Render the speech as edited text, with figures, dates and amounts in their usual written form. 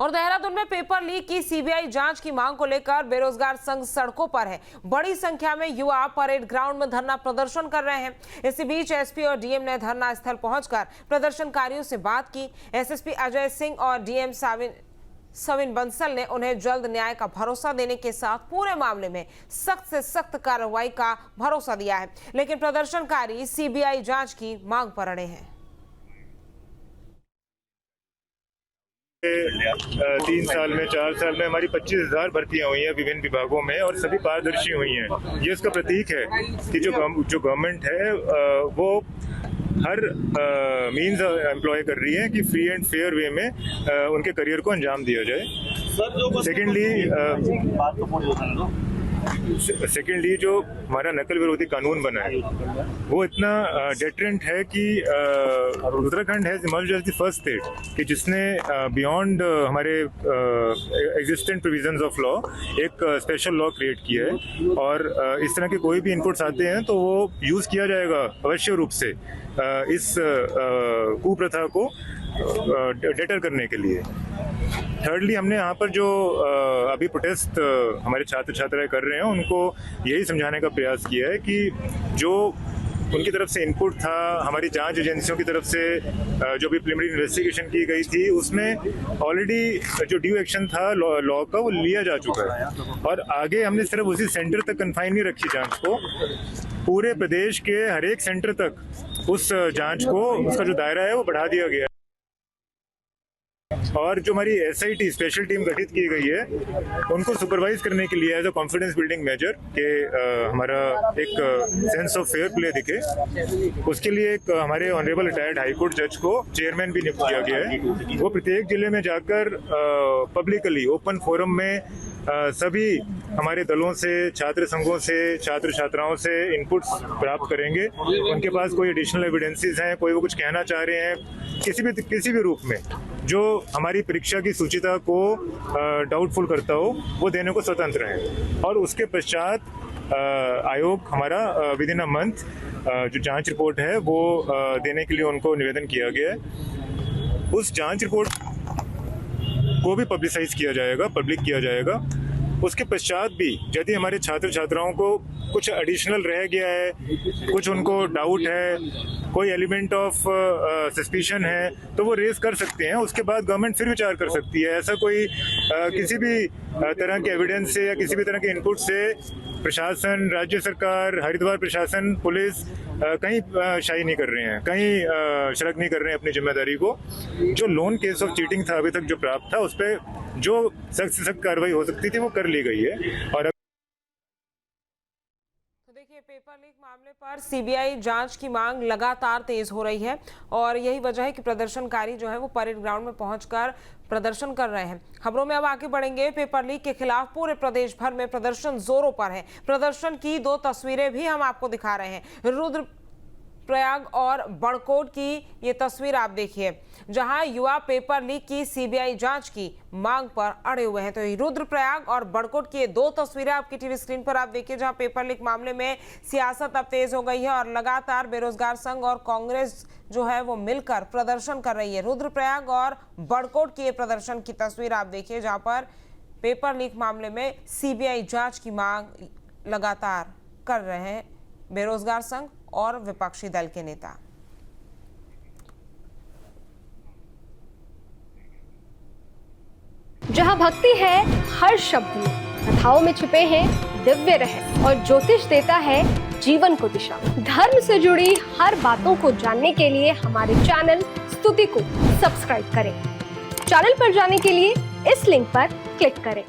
और देहरादून में paper leak की सीबीआई जांच की मांग को लेकर बेरोजगार संघ सड़कों पर है। बड़ी संख्या में युवा परेड ग्राउंड में धरना प्रदर्शन कर रहे हैं। इसी बीच एसपी और डीएम ने धरना स्थल पहुंचकर प्रदर्शनकारियों से बात की। एसएसपी अजय सिंह और डीएम सविन बंसल ने उन्हें जल्द न्याय का भरोसा देने के साथ पूरे मामले में सख्त से सख्त कार्रवाई का भरोसा दिया है। लेकिन प्रदर्शनकारी सीबीआई जांच की मांग पर अड़े हैं। 3 साल में 4 साल में हमारी 25,000 भर्तियां हुई हैं विभिन्न विभागों में और सभी पारदर्शी हुई हैं। ये इसका प्रतीक है कि जो गवर्नमेंट है वो हर मींस एम्प्लॉय कर रही है कि फ्री एंड फेयर वे में उनके करियर को अंजाम दिया जाए। सेकेंडली जो हमारा नकल विरोधी कानून बना है वो इतना डेटरेंट है कि Uttarakhand has emerged as the first state कि जिसने बियॉन्ड हमारे एग्जिस्टेंट प्रोविजंस ऑफ लॉ एक स्पेशल लॉ क्रिएट किया है। और इस तरह के कोई भी इनपुट्स आते हैं तो वो यूज़ किया जाएगा अवश्य रूप से इस कुप्रथा को डेटर करने के लिए। थर्डली हमने यहाँ पर जो अभी प्रोटेस्ट हमारे छात्र छात्राएं कर रहे हैं उनको यही समझाने का प्रयास किया है कि जो उनकी तरफ से इनपुट था, हमारी जांच एजेंसियों की तरफ से जो भी प्रिलिमिनरी इन्वेस्टिगेशन की गई थी उसमें ऑलरेडी जो ड्यू एक्शन था लॉ का वो लिया जा चुका है। और आगे हमने सिर्फ उसी सेंटर तक कन्फाइन नहीं रखी जांच को, पूरे प्रदेश के हर एक सेंटर तक उस जांच को उसका जो दायरा है वो बढ़ा दिया गया है। और जो हमारी एसआईटी स्पेशल टीम गठित की गई है उनको सुपरवाइज करने के लिए as a confidence building measure के हमारा एक सेंस ऑफ फेयर प्ले दिखे, उसके लिए एक हमारे ऑनरेबल रिटायर्ड हाईकोर्ट जज को चेयरमैन भी नियुक्त किया गया है। वो प्रत्येक जिले में जाकर पब्लिकली ओपन फोरम में सभी हमारे दलों से, छात्र संघों से, छात्र छात्राओं से इनपुट्स प्राप्त करेंगे। उनके पास कोई एडिशनल एविडेंसेस हैं, कोई वो कुछ कहना चाह रहे हैं किसी भी रूप में जो हमारी परीक्षा की सूचिता को डाउटफुल करता हो, वो देने को स्वतंत्र है। और उसके पश्चात आयोग हमारा विद इन अ मंथ जो जांच रिपोर्ट है वो देने के लिए उनको निवेदन किया गया है। उस जांच रिपोर्ट को भी पब्लिसाइज किया जाएगा, पब्लिक किया जाएगा। उसके पश्चात भी यदि हमारे छात्र छात्राओं को कुछ एडिशनल रह गया है, कुछ उनको डाउट है, कोई एलिमेंट ऑफ सस्पिशन है तो वो रेज कर सकते हैं। उसके बाद गवर्नमेंट फिर विचार कर सकती है। ऐसा कोई किसी भी तरह के एविडेंस से या किसी भी तरह के इनपुट से प्रशासन, राज्य सरकार, हरिद्वार प्रशासन, पुलिस कहीं शाई नहीं कर रहे हैं, कहीं शर्क नहीं कर रहे हैं अपनी जिम्मेदारी को। जो लोन केस ऑफ चीटिंग था अभी तक जो प्राप्त था उस पर जो सख्त से सख्त कार्रवाई हो सकती थी वो कर ली गई है। और देखिए, पेपर लीक मामले पर सीबीआई जांच की मांग लगातार तेज हो रही है और यही वजह है कि प्रदर्शनकारी जो है वो परेड ग्राउंड में पहुंचकर प्रदर्शन कर रहे हैं। खबरों में अब आगे बढ़ेंगे। पेपर लीक के खिलाफ पूरे प्रदेश भर में प्रदर्शन जोरों पर है। प्रदर्शन की 2 तस्वीरें भी हम आपको दिखा रहे हैं। रुद्रप्रयाग और बड़कोट की ये तस्वीर आप देखिए, जहां युवा पेपर लीक की सीबीआई जांच की मांग पर अड़े हुए हैं। तो रुद्रप्रयाग और बड़कोट की ये 2 तस्वीरें आपकी टीवी स्क्रीन पर आप देखिए, जहां पेपर लीक मामले में सियासत अब तेज हो गई है और लगातार बेरोजगार संघ और कांग्रेस जो है वो मिलकर प्रदर्शन कर रही है। रुद्रप्रयाग और बड़कोट की ये प्रदर्शन की तस्वीर आप देखिए, जहां पर पेपर लीक मामले में सीबीआई जांच की मांग लगातार कर रहे हैं बेरोजगार संघ और विपक्षी दल के नेता। जहां भक्ति है हर शब्द में, कथाओं में छुपे हैं दिव्य रहस्य और ज्योतिष देता है जीवन को दिशा। धर्म से जुड़ी हर बातों को जानने के लिए हमारे चैनल स्तुति को सब्सक्राइब करें। चैनल पर जाने के लिए इस लिंक पर क्लिक करें।